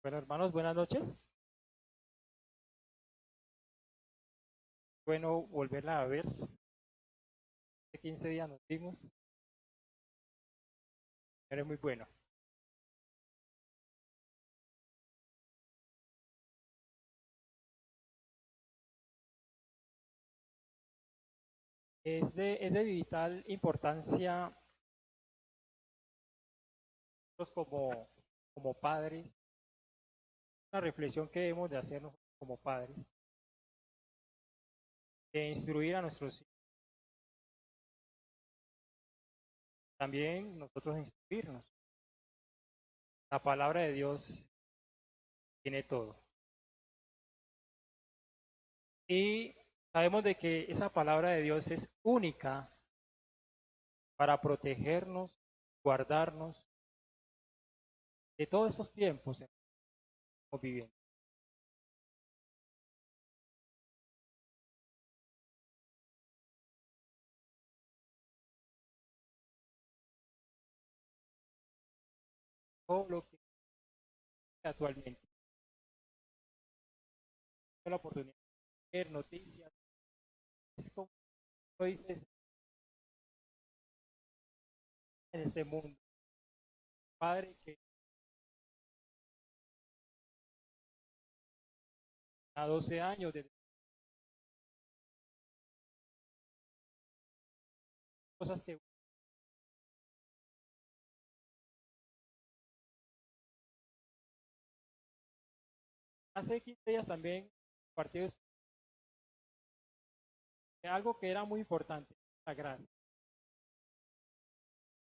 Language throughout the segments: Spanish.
Bueno, hermanos, buenas noches. Bueno, volverla a ver. Hace 15 días nos vimos. Era muy bueno. Es de vital importancia nosotros como padres, una reflexión que debemos de hacernos como padres, de instruir a nuestros hijos, también nosotros instruirnos. La palabra de Dios tiene todo. Y sabemos de que esa palabra de Dios es única para protegernos, guardarnos de todos estos tiempos en que estamos viviendo. Todo lo que actualmente tengo la oportunidad de ver noticias, es como tú dices en este mundo. Padre que a 12 años de cosas que hace 15 días también compartió algo que era muy importante, la gracia.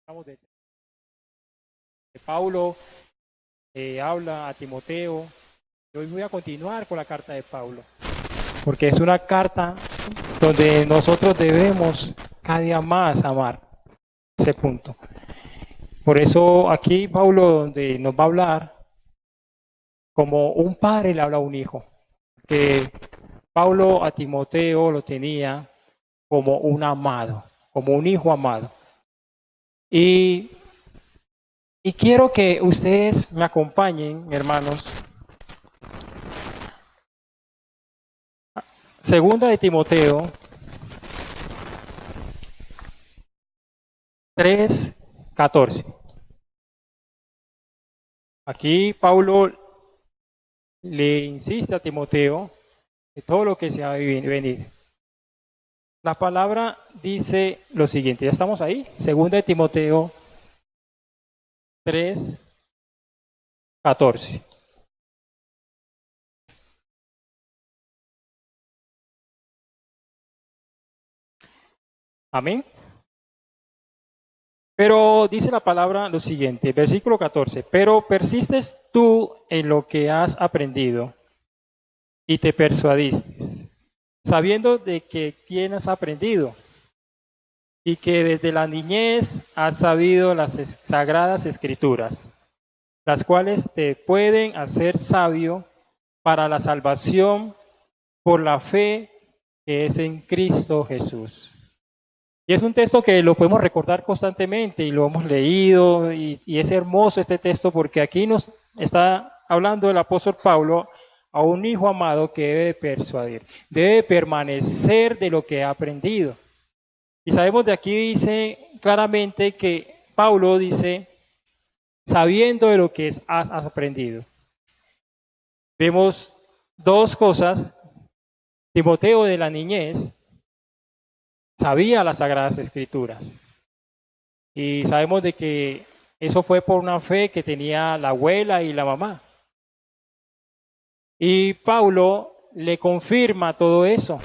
Hablamos de Pablo, habla a Timoteo. Y hoy voy a continuar con la carta de Pablo, porque es una carta donde nosotros debemos cada día más amar ese punto. Por eso aquí Pablo donde nos va a hablar como un padre le habla a un hijo, que Pablo a Timoteo lo tenía como un amado, como un hijo amado. Y, y quiero que ustedes me acompañen, hermanos. Segunda de Timoteo 3:14. Aquí Pablo le insiste a Timoteo de todo lo que se va a venir. La palabra dice lo siguiente, ya estamos ahí, segunda de Timoteo 3:14. Amén. Pero dice la palabra lo siguiente, versículo 14, pero persistes tú en lo que has aprendido y te persuadiste, sabiendo de que tienes aprendido y que desde la niñez has sabido las sagradas escrituras, las cuales te pueden hacer sabio para la salvación por la fe que es en Cristo Jesús. Y es un texto que lo podemos recordar constantemente y lo hemos leído y es hermoso este texto porque aquí nos está hablando el apóstol Pablo a un hijo amado que debe persuadir, debe permanecer de lo que ha aprendido. Y sabemos de aquí dice claramente que Pablo dice, sabiendo de lo que has aprendido. Vemos dos cosas. Timoteo de la niñez sabía las Sagradas Escrituras. Y sabemos de que eso fue por una fe que tenía la abuela y la mamá. Y Pablo le confirma todo eso.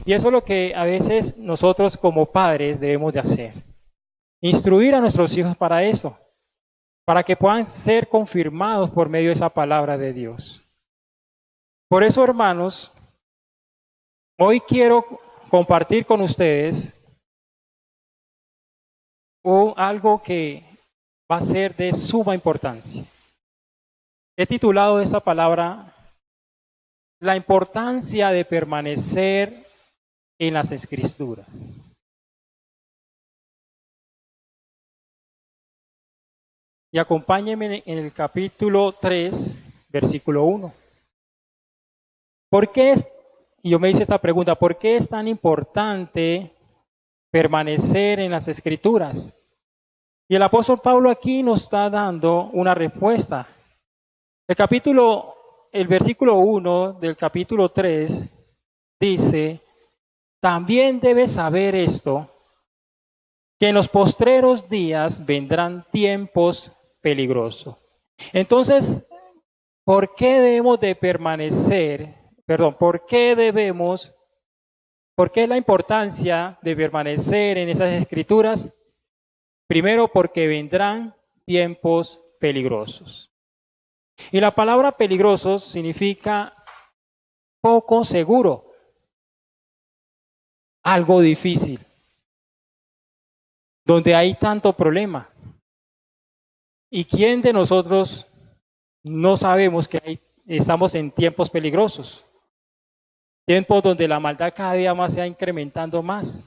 Y eso es lo que a veces nosotros como padres debemos de hacer. Instruir a nuestros hijos para eso, para que puedan ser confirmados por medio de esa palabra de Dios. Por eso, hermanos, hoy quiero compartir con ustedes algo que va a ser de suma importancia. He titulado esta palabra La importancia de permanecer en las Escrituras. Y y acompáñenme en el capítulo 3, versículo 1. ¿Por qué es, y yo me hice esta pregunta, ¿por qué es tan importante permanecer en las Escrituras? Y el apóstol Pablo aquí nos está dando una respuesta. El versículo 1 del capítulo 3 dice, también debes saber esto, que en los postreros días vendrán tiempos peligrosos. Entonces, ¿por qué debemos de permanecer? ¿Por qué es la importancia de permanecer en esas escrituras? Primero, porque vendrán tiempos peligrosos. Y la palabra peligrosos significa poco seguro, algo difícil, donde hay tanto problema. ¿Y quién de nosotros no sabemos que estamos en tiempos peligrosos? Tiempos donde la maldad cada día más se va incrementando más.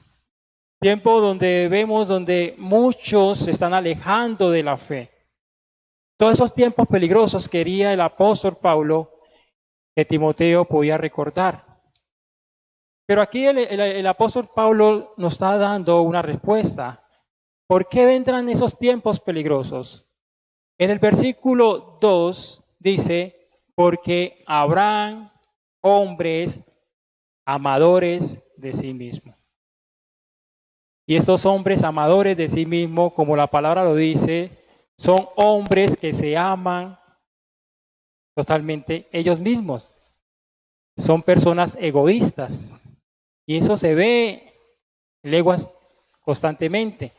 Tiempos donde muchos se están alejando de la fe. Todos esos tiempos peligrosos quería el apóstol Pablo que Timoteo podía recordar. Pero aquí el apóstol Pablo nos está dando una respuesta. ¿Por qué vendrán esos tiempos peligrosos? En el versículo 2 dice, porque habrán hombres amadores de sí mismos. Y esos hombres amadores de sí mismos, como la palabra lo dice, son hombres que se aman totalmente ellos mismos. Son personas egoístas. Y eso se ve leguas constantemente.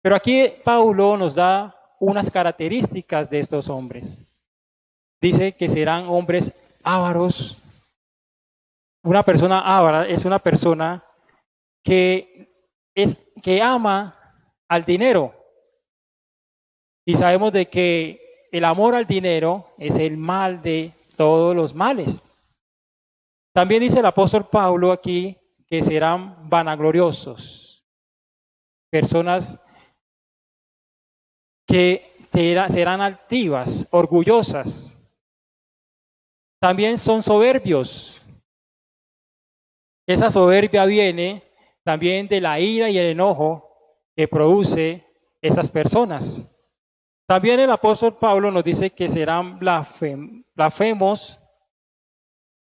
Pero aquí Pablo nos da unas características de estos hombres. Dice que serán hombres ávaros. Una persona avara es una persona que ama al dinero. Y sabemos de que el amor al dinero es el mal de todos los males. También dice el apóstol Pablo aquí que serán vanagloriosos. Personas que serán altivas, orgullosas. También son soberbios. Esa soberbia viene también de la ira y el enojo que produce esas personas. También el apóstol Pablo nos dice que serán blasfemos.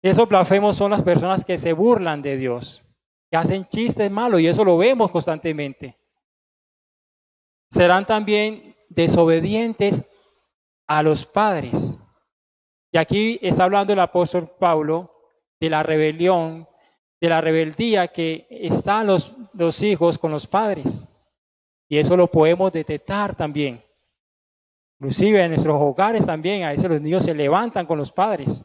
Esos blasfemos son las personas que se burlan de Dios, que hacen chistes malos, y eso lo vemos constantemente. Serán también desobedientes a los padres. Y aquí está hablando el apóstol Pablo de la rebelión, de la rebeldía que están los hijos con los padres. Y eso lo podemos detectar también. Inclusive en nuestros hogares también, a veces los niños se levantan con los padres.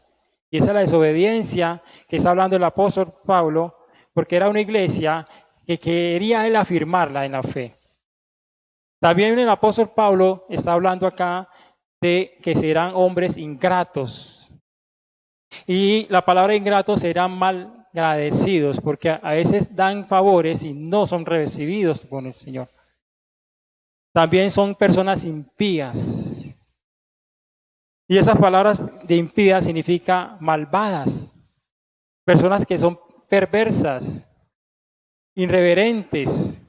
Y esa es la desobediencia que está hablando el apóstol Pablo, porque era una iglesia que quería él afirmarla en la fe. También el apóstol Pablo está hablando acá de que serán hombres ingratos. Y la palabra ingratos serán mal agradecidos, porque a veces dan favores y no son recibidos con el Señor. También son personas impías. Y esas palabras de impías significa malvadas. Personas que son perversas, irreverentes.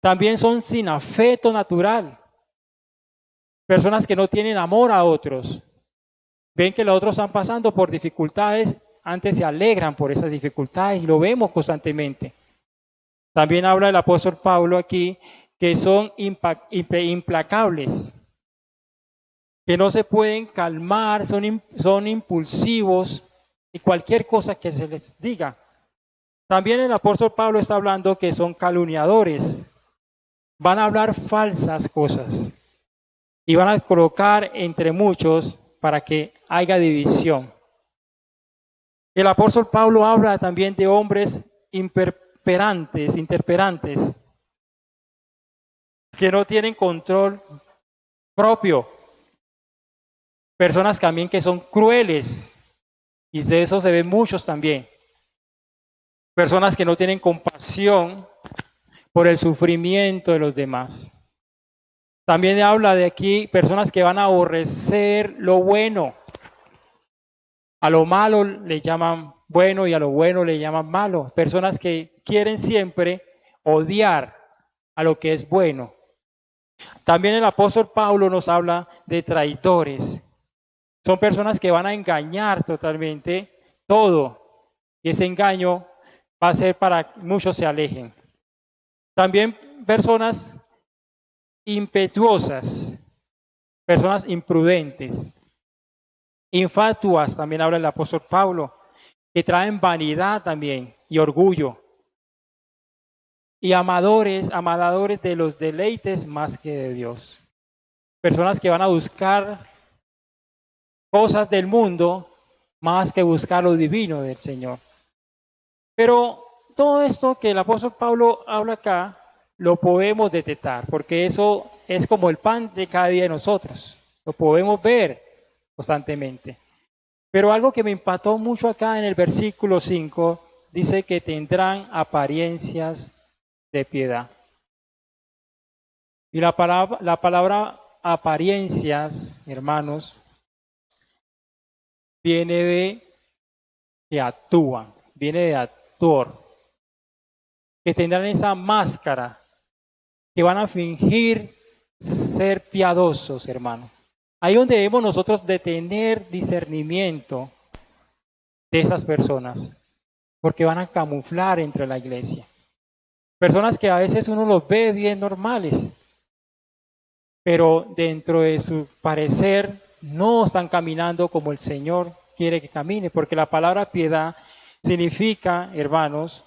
También son sin afecto natural. Personas que no tienen amor a otros. Ven que los otros están pasando por dificultades, antes se alegran por esas dificultades y lo vemos constantemente. También habla el apóstol Pablo aquí que son implacables, que no se pueden calmar, son impulsivos y cualquier cosa que se les diga. También el apóstol Pablo está hablando que son calumniadores, van a hablar falsas cosas y van a colocar entre muchos para que haya división. El apóstol Pablo habla también de hombres interperantes, que no tienen control propio. Personas también que son crueles, y de eso se ven muchos también. Personas que no tienen compasión por el sufrimiento de los demás. También habla de aquí personas que van a aborrecer lo bueno. A lo malo le llaman bueno y a lo bueno le llaman malo. Personas que quieren siempre odiar a lo que es bueno. También el apóstol Pablo nos habla de traidores. Son personas que van a engañar totalmente todo. Y ese engaño va a ser para que muchos se alejen. También personas impetuosas, personas imprudentes, infatuas, también habla el apóstol Pablo, que traen vanidad también y orgullo. Y amadores de los deleites más que de Dios. Personas que van a buscar cosas del mundo más que buscar lo divino del Señor. Pero todo esto que el apóstol Pablo habla acá, lo podemos detectar, porque eso es como el pan de cada día de nosotros. Lo podemos ver constantemente. Pero algo que me impactó mucho acá en el versículo 5, dice que tendrán apariencias de piedad. Y la palabra apariencias, hermanos, viene de que actúan, viene de actor, que tendrán esa máscara, que van a fingir ser piadosos, hermanos. Ahí donde debemos nosotros de tener discernimiento de esas personas, porque van a camuflar entre la iglesia. Personas que a veces uno los ve bien normales, pero dentro de su parecer no están caminando como el Señor quiere que camine, porque la palabra piedad significa, hermanos,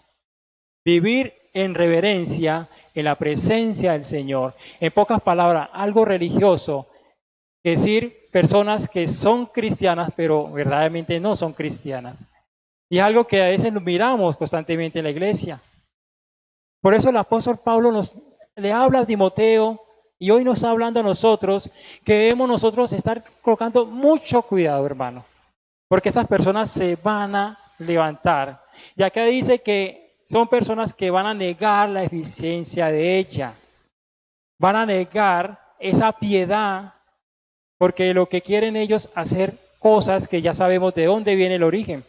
vivir en reverencia en la presencia del Señor. En pocas palabras, algo religioso, es decir, personas que son cristianas, pero verdaderamente no son cristianas. Y es algo que a veces nos miramos constantemente en la iglesia. Por eso el apóstol Pablo le habla a Timoteo y hoy nos está hablando a nosotros que debemos nosotros estar colocando mucho cuidado, hermano, porque esas personas se van a levantar. Y acá dice que son personas que van a negar la eficiencia de ella, van a negar esa piedad, porque lo que quieren ellos hacer cosas que ya sabemos de dónde viene el origen.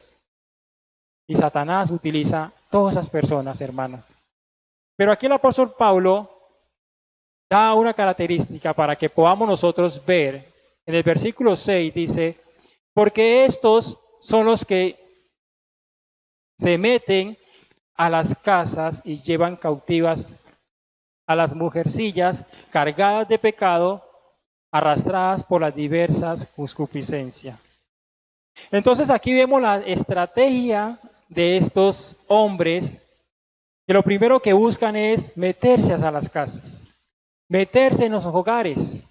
Y Satanás utiliza todas esas personas, hermano. Pero aquí el apóstol Pablo da una característica para que podamos nosotros ver. En el versículo 6 dice, porque estos son los que se meten a las casas y llevan cautivas a las mujercillas cargadas de pecado, arrastradas por las diversas concupiscencias. Entonces aquí vemos la estrategia de estos hombres, que lo primero que buscan es meterse a las casas, meterse en los hogares.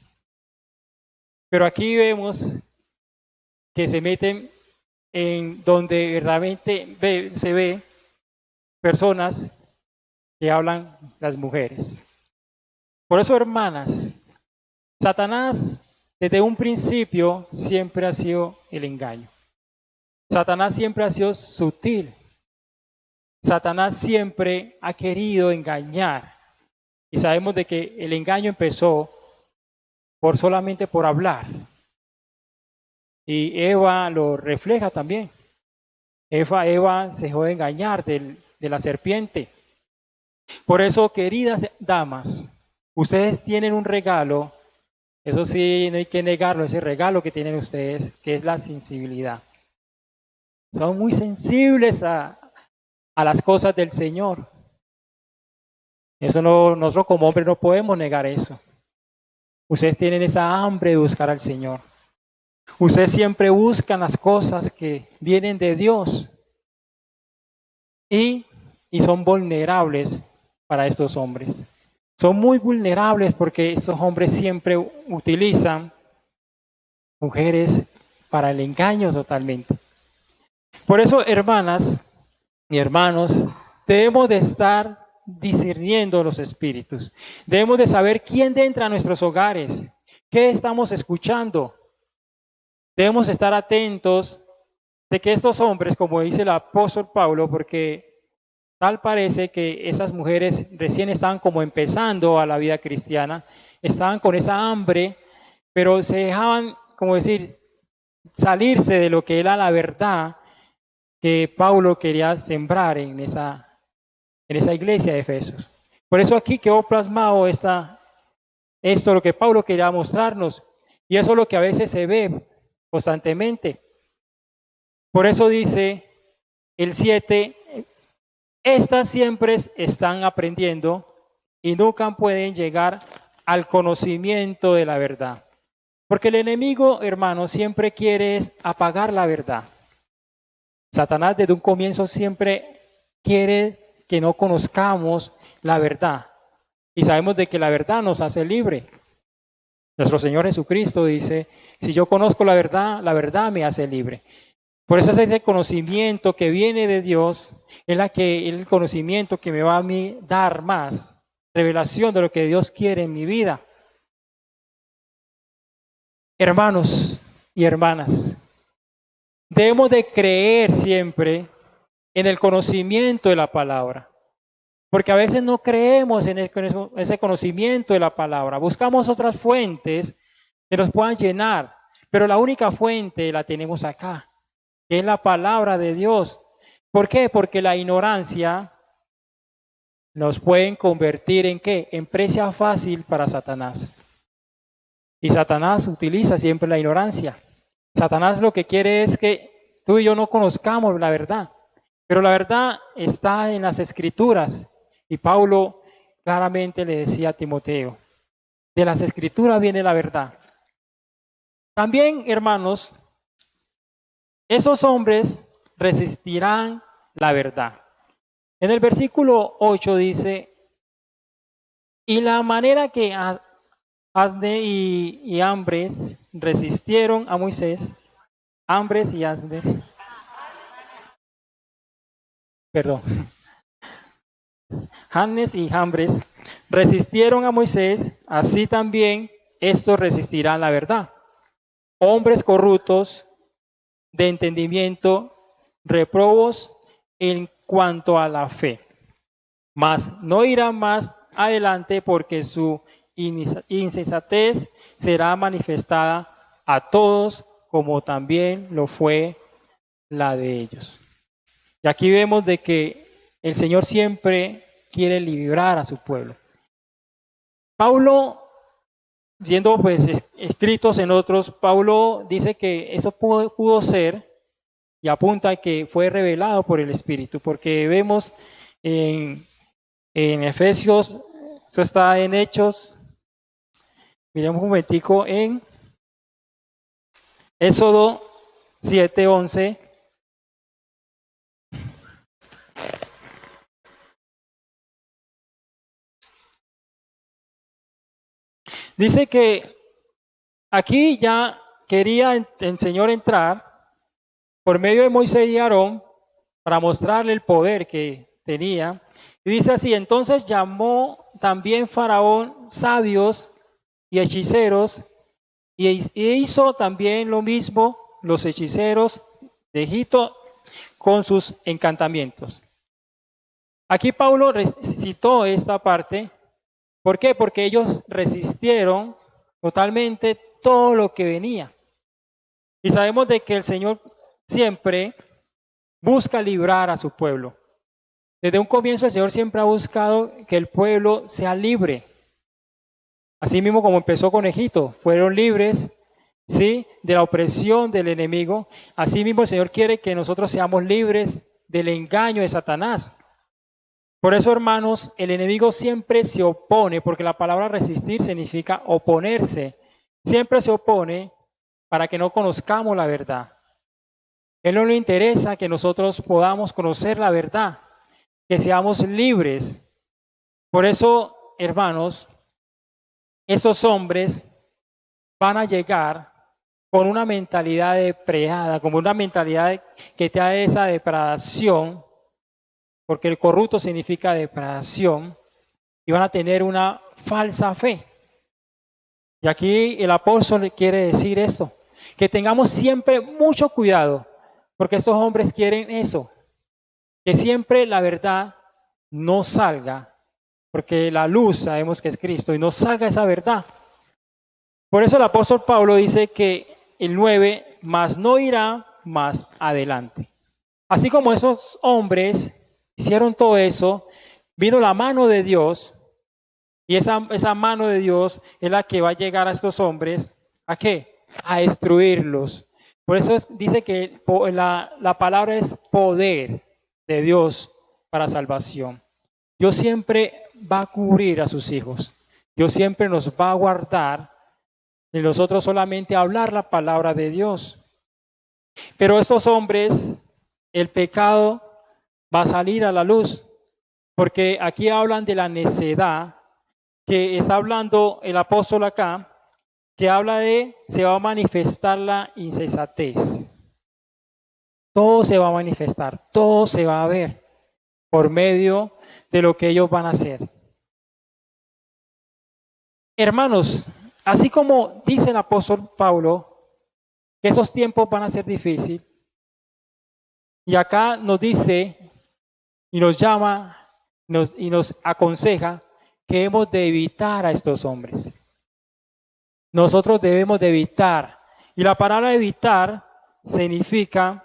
Pero aquí vemos que se meten en donde realmente se ve personas que hablan las mujeres. Por eso, hermanas, Satanás desde un principio siempre ha sido el engaño. Satanás siempre ha sido sutil. Satanás siempre ha querido engañar. Y sabemos de que el engaño empezó solamente por hablar. Y Eva lo refleja también. Eva se dejó de engañar de la serpiente. Por eso, queridas damas, ustedes tienen un regalo. Eso sí, no hay que negarlo, ese regalo que tienen ustedes, que es la sensibilidad. Son muy sensibles a las cosas del Señor. Eso nosotros como hombres no podemos negar eso. Ustedes tienen esa hambre de buscar al Señor. Ustedes siempre buscan las cosas que vienen de Dios. Y son vulnerables para estos hombres. Son muy vulnerables porque estos hombres siempre utilizan mujeres para el engaño totalmente. Por eso, hermanas y hermanos, debemos de estar discerniendo los espíritus. Debemos de saber quién entra a nuestros hogares, qué estamos escuchando. Debemos estar atentos de que estos hombres, como dice el apóstol Pablo, porque tal parece que esas mujeres recién estaban como empezando a la vida cristiana, estaban con esa hambre, pero se dejaban, como decir, salirse de lo que era la verdad que Pablo quería sembrar en esa iglesia de Efesos. Por eso aquí quedó plasmado esto lo que Pablo quería mostrarnos, y eso es lo que a veces se ve constantemente. Por eso dice el 7, estas siempre están aprendiendo y nunca pueden llegar al conocimiento de la verdad. Porque el enemigo, hermanos, siempre quiere apagar la verdad. Satanás desde un comienzo siempre quiere que no conozcamos la verdad. Y sabemos de que la verdad nos hace libre. Nuestro Señor Jesucristo dice, si yo conozco la verdad me hace libre. Por eso es ese conocimiento que viene de Dios, es el conocimiento que me va a mí dar más revelación de lo que Dios quiere en mi vida. Hermanos y hermanas, debemos de creer siempre en el conocimiento de la palabra, porque a veces no creemos en ese conocimiento de la palabra. Buscamos otras fuentes que nos puedan llenar, pero la única fuente la tenemos acá, que es la palabra de Dios. ¿Por qué? Porque la ignorancia nos puede convertir ¿en qué? En presa fácil para Satanás. Y Satanás utiliza siempre la ignorancia. Satanás lo que quiere es que tú y yo no conozcamos la verdad. Pero la verdad está en las Escrituras. Y Pablo claramente le decía a Timoteo, de las Escrituras viene la verdad. También, hermanos, esos hombres resistirán la verdad. En el versículo 8 dice, y la manera que Asne y Hambres resistieron a Moisés, Hambres y Asne, perdón, Hannes y Hambres resistieron a Moisés, así también estos resistirán la verdad. Hombres corruptos de entendimiento, reprobos en cuanto a la fe, mas no irán más adelante porque su insensatez será manifestada a todos como también lo fue la de ellos. Y aquí vemos de que el Señor siempre quiere librar a su pueblo. Pablo, siendo pues escritos en otros, Pablo dice que eso pudo ser y apunta a que fue revelado por el Espíritu, porque vemos en Efesios, eso está en Hechos, miremos un momentico en Éxodo 7:11. Dice que aquí ya quería el Señor entrar por medio de Moisés y Aarón para mostrarle el poder que tenía. Y dice así, entonces llamó también Faraón sabios y hechiceros, y hizo también lo mismo los hechiceros de Egipto con sus encantamientos. Aquí Pablo citó esta parte. ¿Por qué? Porque ellos resistieron totalmente todo lo que venía. Y sabemos de que el Señor siempre busca librar a su pueblo. Desde un comienzo el Señor siempre ha buscado que el pueblo sea libre. Así mismo como empezó con Egipto, fueron libres, ¿sí?, de la opresión del enemigo. Así mismo el Señor quiere que nosotros seamos libres del engaño de Satanás. Por eso, hermanos, el enemigo siempre se opone, porque la palabra resistir significa oponerse. Siempre se opone para que no conozcamos la verdad. Él no le interesa que nosotros podamos conocer la verdad, que seamos libres. Por eso, hermanos, esos hombres van a llegar con una mentalidad depredada, como una mentalidad que te da esa depravación, porque el corrupto significa depravación, y van a tener una falsa fe. Y aquí el apóstol quiere decir esto, que tengamos siempre mucho cuidado, porque estos hombres quieren eso, que siempre la verdad no salga porque la luz sabemos que es Cristo y nos salga esa verdad. Por eso el apóstol Pablo dice que el 9, más no irá más adelante. Así como esos hombres hicieron todo eso, vino la mano de Dios, y esa mano de Dios es la que va a llegar a estos hombres, ¿a qué? A destruirlos. Por eso dice que la palabra es poder de Dios para salvación. Dios siempre va a cubrir a sus hijos. Dios siempre nos va a guardar y nosotros solamente hablar la palabra de Dios. Pero estos hombres, el pecado va a salir a la luz, porque aquí hablan de la necedad, que está hablando el apóstol acá, que habla de, se va a manifestar la insensatez. Todo se va a manifestar, todo se va a ver por medio de lo que ellos van a hacer. Hermanos, así como dice el apóstol Pablo, que esos tiempos van a ser difíciles, y acá nos dice y nos llama y nos aconseja que hemos de evitar a estos hombres. Nosotros debemos de evitar. Y la palabra evitar significa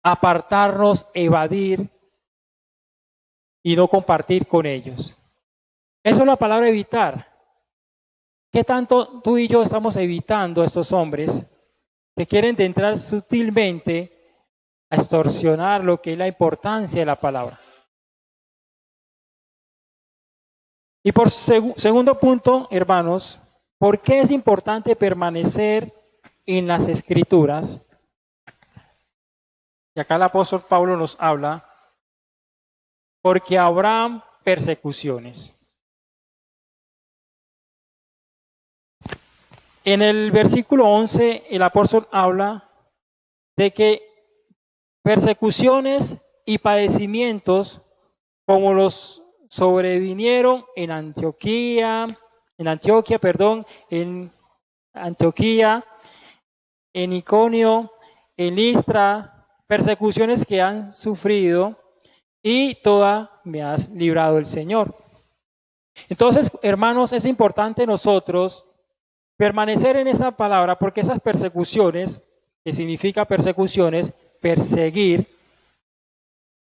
apartarnos, evadir y no compartir con ellos. Eso es la palabra evitar. ¿Qué tanto tú y yo estamos evitando a estos hombres que quieren entrar sutilmente a extorsionar lo que es la importancia de la palabra? Y por segundo punto, hermanos, ¿por qué es importante permanecer en las Escrituras? Y acá el apóstol Pablo nos habla, porque habrá persecuciones. En el versículo 11, el apóstol habla de que persecuciones y padecimientos como los sobrevinieron en Antioquía, en Iconio, en Listra, persecuciones que han sufrido y toda me has librado el Señor. Entonces, hermanos, es importante nosotros permanecer en esa palabra, porque esas persecuciones, que significa persecuciones, perseguir,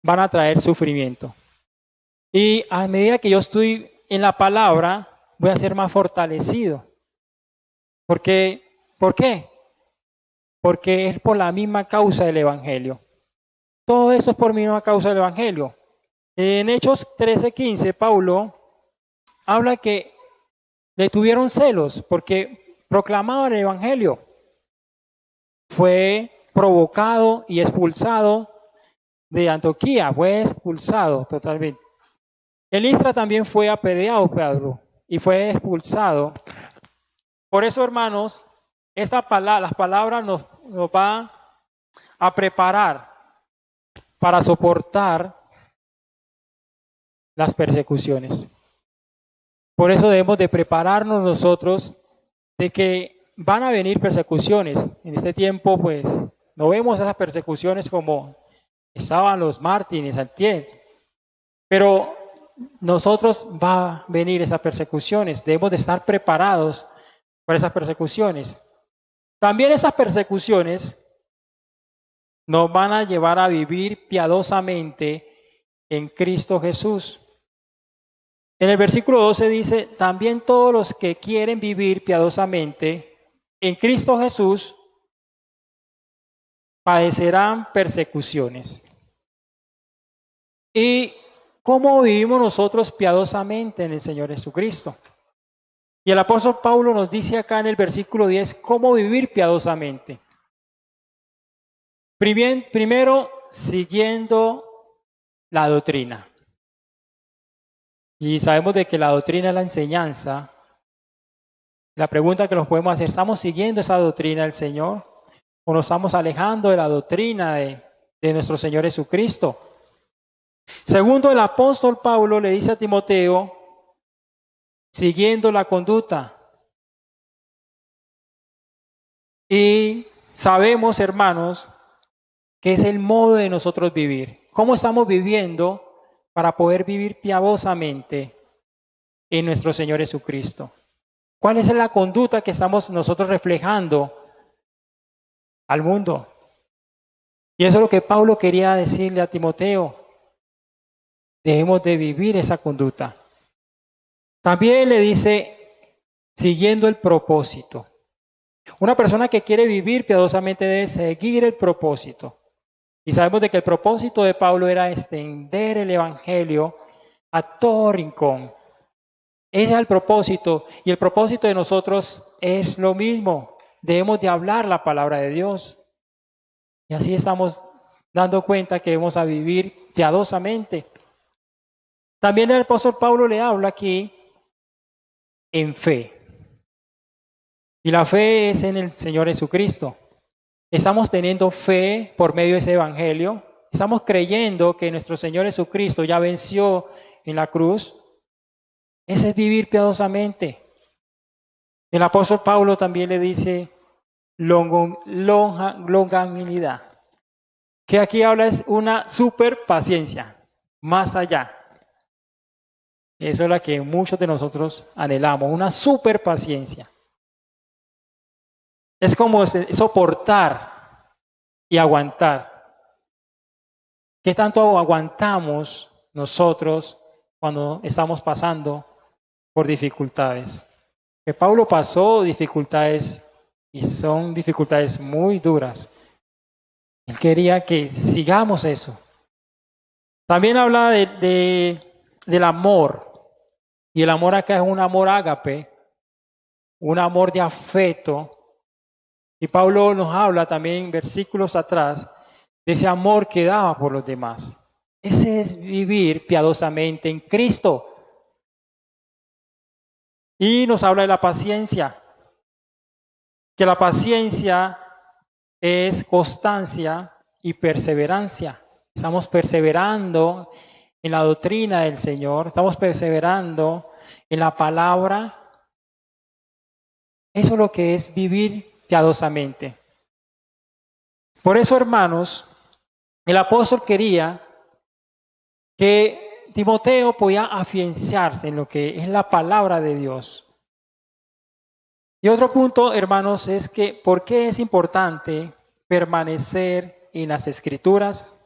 van a traer sufrimiento. Y a medida que yo estoy en la palabra, voy a ser más fortalecido. ¿Por qué? Porque es por la misma causa del Evangelio. Todo eso es por la misma causa del Evangelio. En Hechos 13:15, Pablo habla que le tuvieron celos porque proclamaban el Evangelio. Fue provocado y expulsado de Antioquía, fue expulsado totalmente. En Listra también fue apedreado Pedro y fue expulsado. Por eso, hermanos, las palabras nos van a preparar para soportar las persecuciones. Por eso debemos de prepararnos nosotros de que van a venir persecuciones. En este tiempo, pues, no vemos esas persecuciones como estaban los mártires antier. Pero nosotros va a venir esas persecuciones. Debemos de estar preparados para esas persecuciones. También esas persecuciones nos van a llevar a vivir piadosamente en Cristo Jesús. En el versículo 12 dice, también todos los que quieren vivir piadosamente en Cristo Jesús padecerán persecuciones. ¿Y cómo vivimos nosotros piadosamente en el Señor Jesucristo? Y el apóstol Pablo nos dice acá en el versículo 10, cómo vivir piadosamente. Primero, siguiendo la doctrina. Y sabemos de que la doctrina es la enseñanza. La pregunta que nos podemos hacer, ¿estamos siguiendo esa doctrina del Señor? ¿O nos estamos alejando de la doctrina de nuestro Señor Jesucristo? Segundo, el apóstol Pablo le dice a Timoteo, siguiendo la conducta. Y sabemos, hermanos, que es el modo de nosotros vivir. ¿Cómo estamos viviendo para poder vivir piadosamente en nuestro Señor Jesucristo? ¿Cuál es la conducta que estamos nosotros reflejando al mundo? Y eso es lo que Pablo quería decirle a Timoteo. Debemos de vivir esa conducta. También le dice, siguiendo el propósito. Una persona que quiere vivir piadosamente debe seguir el propósito. Y sabemos de que el propósito de Pablo era extender el evangelio a todo rincón. Ese es el propósito. Y el propósito de nosotros es lo mismo. Debemos de hablar la palabra de Dios. Y así estamos dando cuenta que debemos a vivir piadosamente. También el apóstol Pablo le habla aquí en fe. Y la fe es en el Señor Jesucristo. Estamos teniendo fe por medio de ese evangelio. Estamos creyendo que nuestro Señor Jesucristo ya venció en la cruz. Ese es vivir piadosamente. El apóstol Pablo también le dice longanimidad. Que aquí habla es una super paciencia, más allá. Eso es la que muchos de nosotros anhelamos, una super paciencia. Es como soportar y aguantar. ¿Qué tanto aguantamos nosotros cuando estamos pasando por dificultades? Que Pablo pasó dificultades y son dificultades muy duras. Él quería que sigamos eso. También habla del amor. Y el amor acá es un amor ágape, un amor de afecto. Y Pablo nos habla también versículos atrás de ese amor que daba por los demás. Ese es vivir piadosamente en Cristo. Y nos habla de la paciencia. Que la paciencia es constancia y perseverancia. Estamos perseverando en la doctrina del Señor, estamos perseverando en la palabra. Eso es lo que es vivir piadosamente. Por eso, hermanos, el apóstol quería que Timoteo podía afianzarse en lo que es la palabra de Dios. Y otro punto, hermanos, es que ¿por qué es importante permanecer en las Escrituras?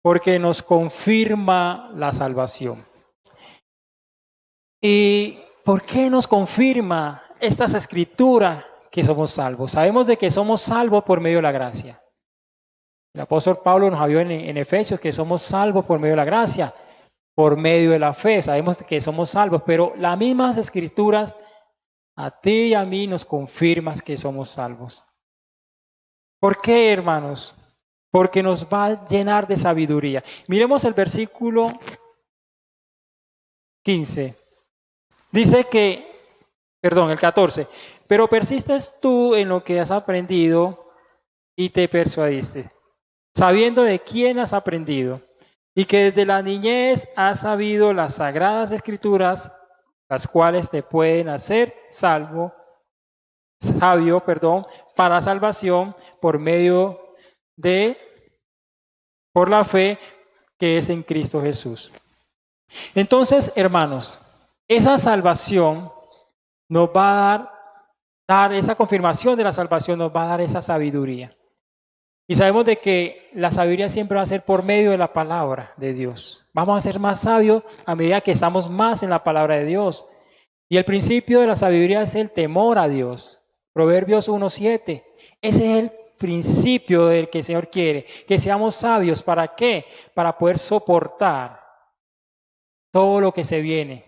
Porque nos confirma la salvación. ¿Y por qué nos confirma estas Escrituras que somos salvos? Sabemos de que somos salvos por medio de la gracia. El apóstol Pablo nos habló en Efesios que somos salvos por medio de la gracia, por medio de la fe. Sabemos que somos salvos, pero las mismas Escrituras a ti y a mí nos confirman que somos salvos. ¿Por qué, hermanos? Porque nos va a llenar de sabiduría. Miremos el versículo 15. Dice el 14. Pero persistes tú en lo que has aprendido y te persuadiste, sabiendo de quién has aprendido, y que desde la niñez has sabido las sagradas Escrituras, las cuales te pueden hacer sabio, para salvación por la fe que es en Cristo Jesús. Entonces, hermanos, esa salvación nos va a dar esa confirmación de la salvación, nos va a dar esa sabiduría. Y sabemos de que la sabiduría siempre va a ser por medio de la palabra de Dios. Vamos a ser más sabios a medida que estamos más en la palabra de Dios. Y el principio de la sabiduría es el temor a Dios. Proverbios 1:7. Ese es el principio del que el Señor quiere. Que seamos sabios. ¿Para qué? Para poder soportar todo lo que se viene.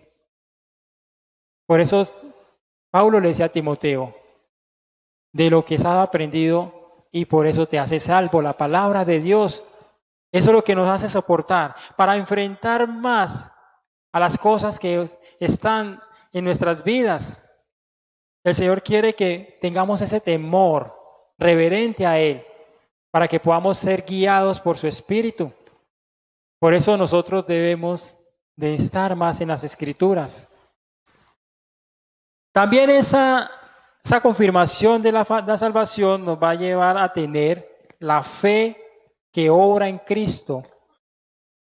Por eso Pablo le decía a Timoteo, de lo que has aprendido, y por eso te hace salvo. La palabra de Dios, eso es lo que nos hace soportar, para enfrentar más a las cosas que están en nuestras vidas. El Señor quiere que tengamos ese temor reverente a Él, para que podamos ser guiados por su Espíritu. Por eso nosotros debemos de estar más en las Escrituras. También esa confirmación de la salvación nos va a llevar a tener la fe que obra en Cristo.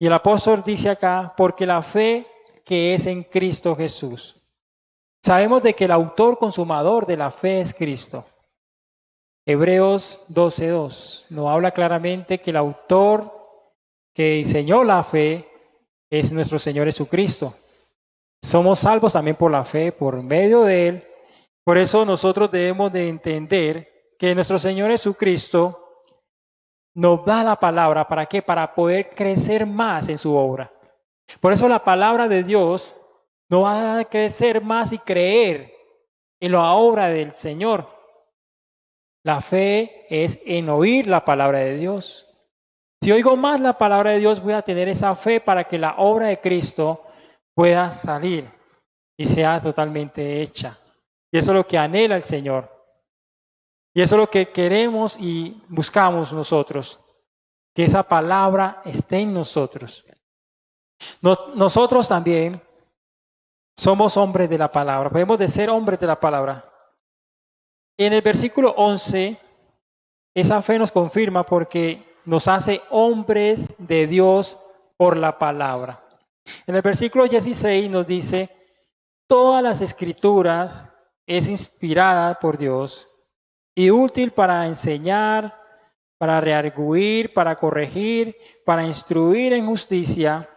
Y el apóstol dice acá, porque la fe que es en Cristo Jesús. Sabemos de que el autor consumador de la fe es Cristo. Hebreos 12:2 nos habla claramente que el autor que diseñó la fe es nuestro Señor Jesucristo. Somos salvos también por la fe, por medio de Él. Por eso nosotros debemos de entender que nuestro Señor Jesucristo nos da la palabra, ¿para qué? Para poder crecer más en su obra. Por eso la palabra de Dios nos va a crecer más y creer en la obra del Señor. La fe es en oír la palabra de Dios. Si oigo más la palabra de Dios, voy a tener esa fe para que la obra de Cristo pueda salir y sea totalmente hecha. Y eso es lo que anhela el Señor. Y eso es lo que queremos y buscamos nosotros, que esa palabra esté en nosotros. Nosotros también somos hombres de la palabra, podemos de ser hombres de la palabra. En el versículo 11, esa fe nos confirma porque nos hace hombres de Dios por la palabra. En el versículo 16 nos dice, todas las escrituras es inspirada por Dios y útil para enseñar, para redarguir, para corregir, para instruir en justicia,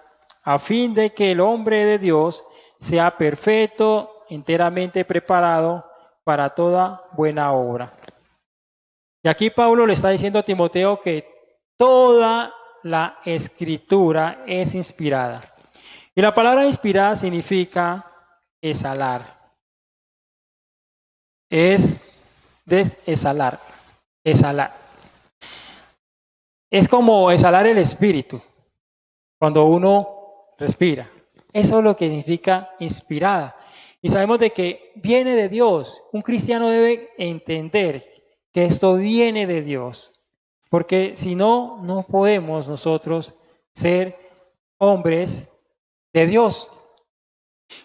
a fin de que el hombre de Dios sea perfecto, enteramente preparado para toda buena obra. Y aquí Pablo le está diciendo a Timoteo que toda la escritura es inspirada. Y la palabra inspirada significa exhalar. Es exhalar. Es como exhalar el espíritu cuando uno respira. Eso es lo que significa inspirada. Y sabemos de que viene de Dios. Un cristiano debe entender que esto viene de Dios. Porque si no, no podemos nosotros ser hombres de Dios.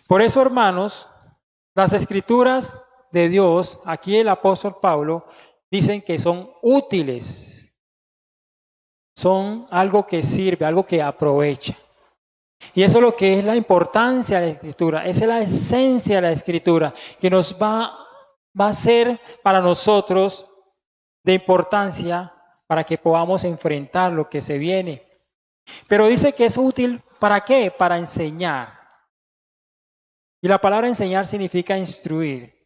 Por eso, hermanos, las escrituras de Dios, aquí el apóstol Pablo, dicen que son útiles. Son algo que sirve, algo que aprovecha. Y eso es lo que es la importancia de la Escritura. Esa es la esencia de la Escritura, que nos va a ser para nosotros de importancia para que podamos enfrentar lo que se viene. Pero dice que es útil, ¿para qué? Para enseñar. Y la palabra enseñar significa instruir.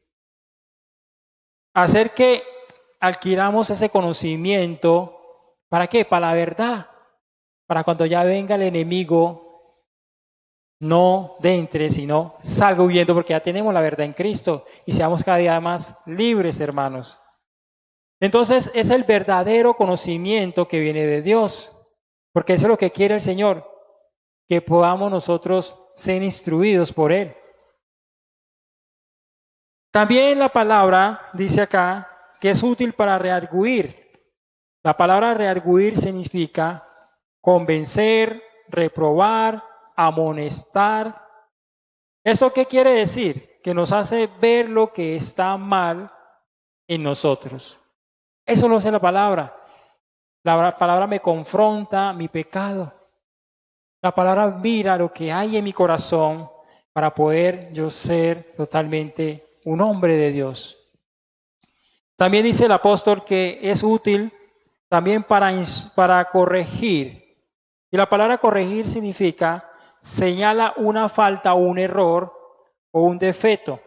Hacer que adquiramos ese conocimiento, ¿para qué? Para la verdad. Para cuando ya venga el enemigo, no de entre, sino salga huyendo, porque ya tenemos la verdad en Cristo y seamos cada día más libres, hermanos. Entonces es el verdadero conocimiento que viene de Dios, porque eso es lo que quiere el Señor, que podamos nosotros ser instruidos por Él. También la palabra dice acá que es útil para redarguir. La palabra redarguir significa convencer, reprobar, amonestar. ¿Eso qué quiere decir? Que nos hace ver lo que está mal en nosotros. Eso lo hace la palabra. La palabra me confronta mi pecado. La palabra mira lo que hay en mi corazón para poder yo ser totalmente un hombre de Dios. También dice el apóstol que es útil también para corregir. Y la palabra corregir significa señala una falta o un error o un defecto.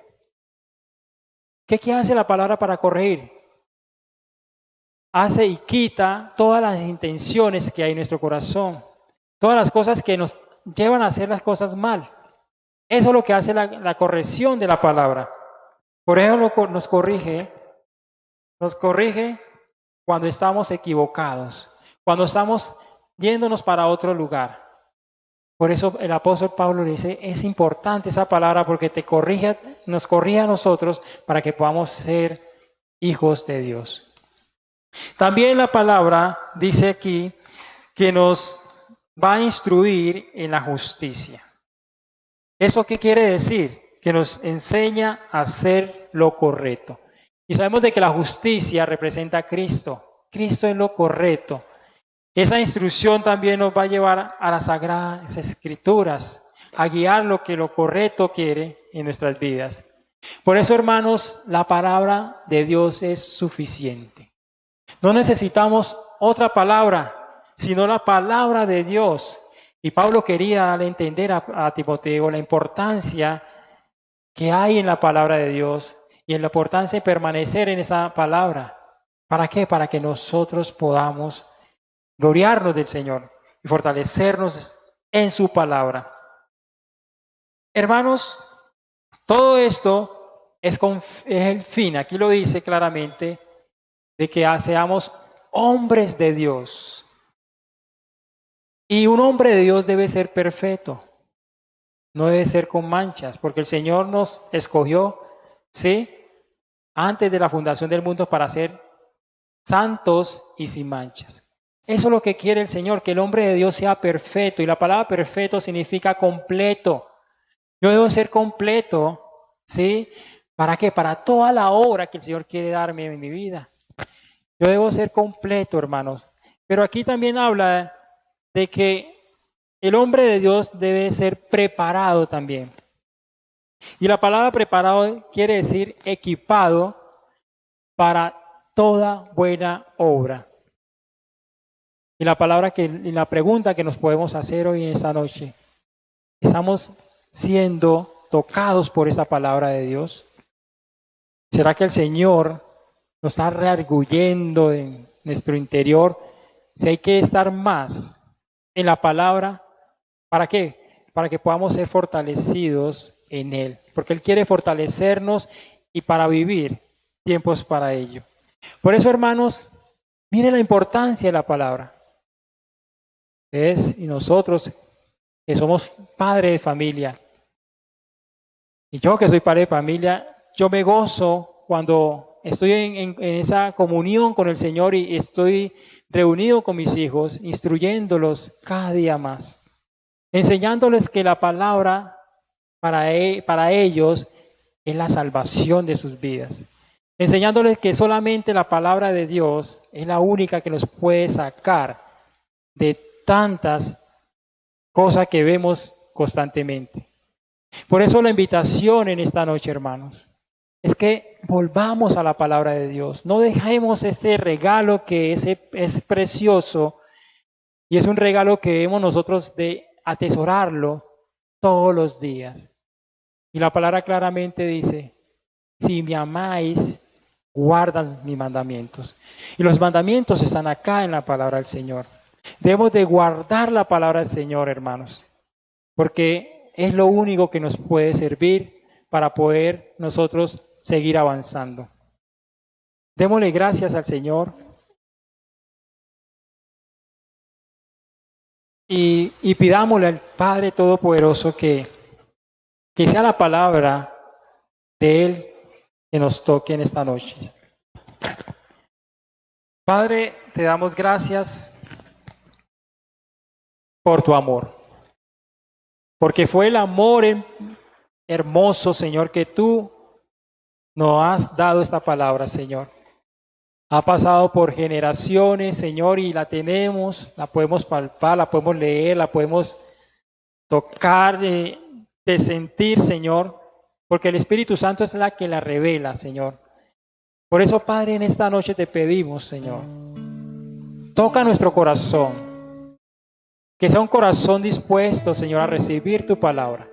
¿Qué hace la palabra para corregir? Hace y quita todas las intenciones que hay en nuestro corazón, todas las cosas que nos llevan a hacer las cosas mal. Eso es lo que hace la corrección de la palabra. Por eso nos corrige cuando estamos equivocados, cuando estamos yéndonos para otro lugar. Por eso el apóstol Pablo le dice, es importante esa palabra porque nos corrige a nosotros para que podamos ser hijos de Dios. También la palabra dice aquí que nos va a instruir en la justicia. ¿Eso qué quiere decir? Que nos enseña a hacer lo correcto. Y sabemos de que la justicia representa a Cristo. Cristo es lo correcto. Esa instrucción también nos va a llevar a las Sagradas Escrituras, a guiar lo que lo correcto quiere en nuestras vidas. Por eso, hermanos, la palabra de Dios es suficiente. No necesitamos otra palabra, sino la palabra de Dios. Y Pablo quería darle a entender a Timoteo la importancia que hay en la palabra de Dios y en la importancia de permanecer en esa palabra. ¿Para qué? Para que nosotros podamos gloriarnos del Señor y fortalecernos en su palabra. Hermanos, todo esto es el fin, aquí lo dice claramente, de que seamos hombres de Dios. Y un hombre de Dios debe ser perfecto, no debe ser con manchas, porque el Señor nos escogió, ¿sí?, antes de la fundación del mundo para ser santos y sin manchas. Eso es lo que quiere el Señor, que el hombre de Dios sea perfecto. Y la palabra perfecto significa completo. Yo debo ser completo, ¿sí? ¿Para qué? Para toda la obra que el Señor quiere darme en mi vida. Yo debo ser completo, hermanos. Pero aquí también habla de que el hombre de Dios debe ser preparado también. Y la palabra preparado quiere decir equipado para toda buena obra. Y la pregunta que nos podemos hacer hoy en esta noche, ¿estamos siendo tocados por esa palabra de Dios? ¿Será que el Señor nos está rearguyendo en nuestro interior? Si hay que estar más en la palabra, ¿para qué? Para que podamos ser fortalecidos en Él. Porque Él quiere fortalecernos y para vivir tiempos para ello. Por eso, hermanos, miren la importancia de la palabra. Y nosotros que somos padres de familia, y yo que soy padre de familia, yo me gozo cuando estoy en esa comunión con el Señor y estoy reunido con mis hijos, instruyéndolos cada día más, enseñándoles que la palabra para ellos es la salvación de sus vidas, enseñándoles que solamente la palabra de Dios es la única que nos puede sacar de tantas cosas que vemos constantemente. Por eso la invitación en esta noche, hermanos, es que volvamos a la palabra de Dios. No dejemos este regalo que es precioso y es un regalo que debemos nosotros de atesorarlo todos los días. Y la palabra claramente dice, si me amáis, guardan mis mandamientos. Y los mandamientos están acá en la palabra del Señor. Debemos de guardar la palabra del Señor, hermanos, porque es lo único que nos puede servir para poder nosotros seguir avanzando. Démosle gracias al Señor y pidámosle al Padre Todopoderoso que sea la palabra de Él que nos toque en esta noche. Padre, te damos gracias por tu amor, porque fue el amor hermoso, Señor, que tú nos has dado esta palabra, Señor. Ha pasado por generaciones, Señor, y la tenemos, la podemos palpar, la podemos leer, la podemos tocar, de sentir, Señor, porque el Espíritu Santo es la que la revela, Señor. Por eso, Padre, en esta noche te pedimos, Señor, toca nuestro corazón, que sea un corazón dispuesto, Señor, a recibir tu palabra.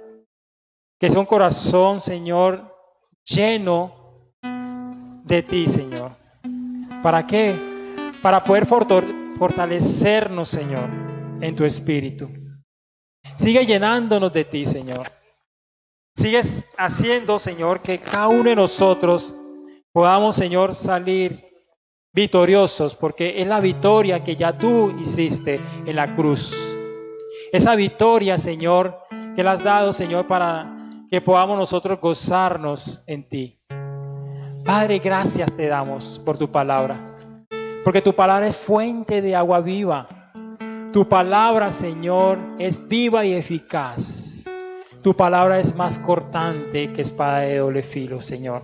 Que sea un corazón, Señor, lleno de ti, Señor. ¿Para qué? Para poder fortalecernos, Señor, en tu espíritu. Sigue llenándonos de ti, Señor. Sigues haciendo, Señor, que cada uno de nosotros podamos, Señor, salir victoriosos, porque es la victoria que ya tú hiciste en la cruz. Esa victoria, Señor, que la has dado, Señor, para que podamos nosotros gozarnos en ti. Padre, gracias te damos por tu palabra, porque tu palabra es fuente de agua viva. Tu palabra, Señor, es viva y eficaz. Tu palabra es más cortante que espada de doble filo, Señor.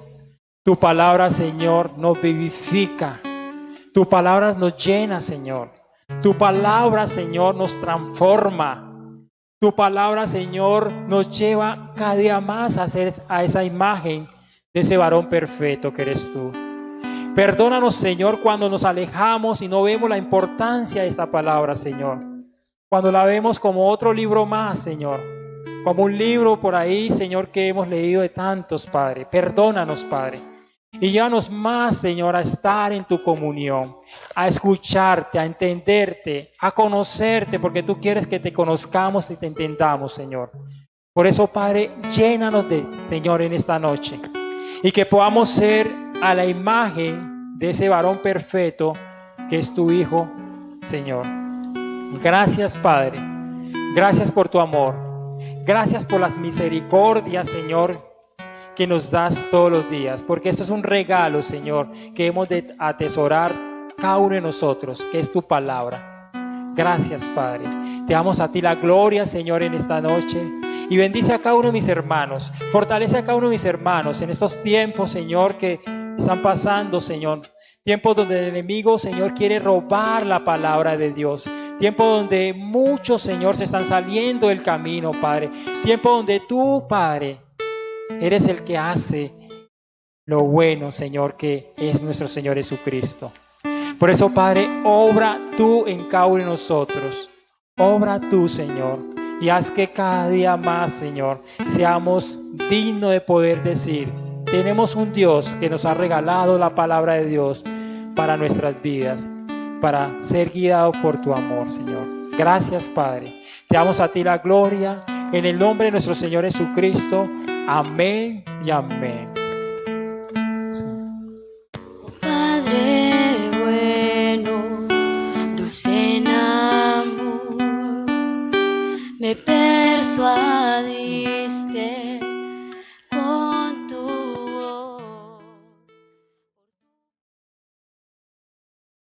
Tu palabra, Señor, nos vivifica. Tu palabra nos llena, Señor. Tu palabra, Señor, nos transforma. Tu palabra, Señor, nos lleva cada día más a esa imagen de ese varón perfecto que eres tú. Perdónanos, Señor, cuando nos alejamos y no vemos la importancia de esta palabra, Señor. Cuando la vemos como otro libro más, Señor. Como un libro por ahí, Señor, que hemos leído de tantos, Padre. Perdónanos, Padre. Y llévanos más, Señor, a estar en tu comunión, a escucharte, a entenderte, a conocerte, porque tú quieres que te conozcamos y te entendamos, Señor. Por eso, Padre, llénanos de, Señor, en esta noche. Y que podamos ser a la imagen de ese varón perfecto que es tu Hijo, Señor. Gracias, Padre. Gracias por tu amor. Gracias por las misericordias, Señor, que nos das todos los días. Porque esto es un regalo, Señor, que hemos de atesorar cada uno de nosotros, que es tu palabra. Gracias, Padre. Te damos a ti la gloria, Señor, en esta noche. Y bendice a cada uno de mis hermanos. Fortalece a cada uno de mis hermanos en estos tiempos, Señor, que están pasando, Señor. Tiempos donde el enemigo, Señor, quiere robar la palabra de Dios. Tiempos donde muchos, Señor, se están saliendo del camino, Padre. Tiempos donde tú, Padre, eres el que hace lo bueno, Señor, que es nuestro Señor Jesucristo. Por eso, Padre, obra tú en cada uno de nosotros. Obra tú, Señor. Y haz que cada día más, Señor, seamos dignos de poder decir: tenemos un Dios que nos ha regalado la palabra de Dios para nuestras vidas, para ser guiados por tu amor, Señor. Gracias, Padre. Te damos a ti la gloria en el nombre de nuestro Señor Jesucristo. Amén y amén.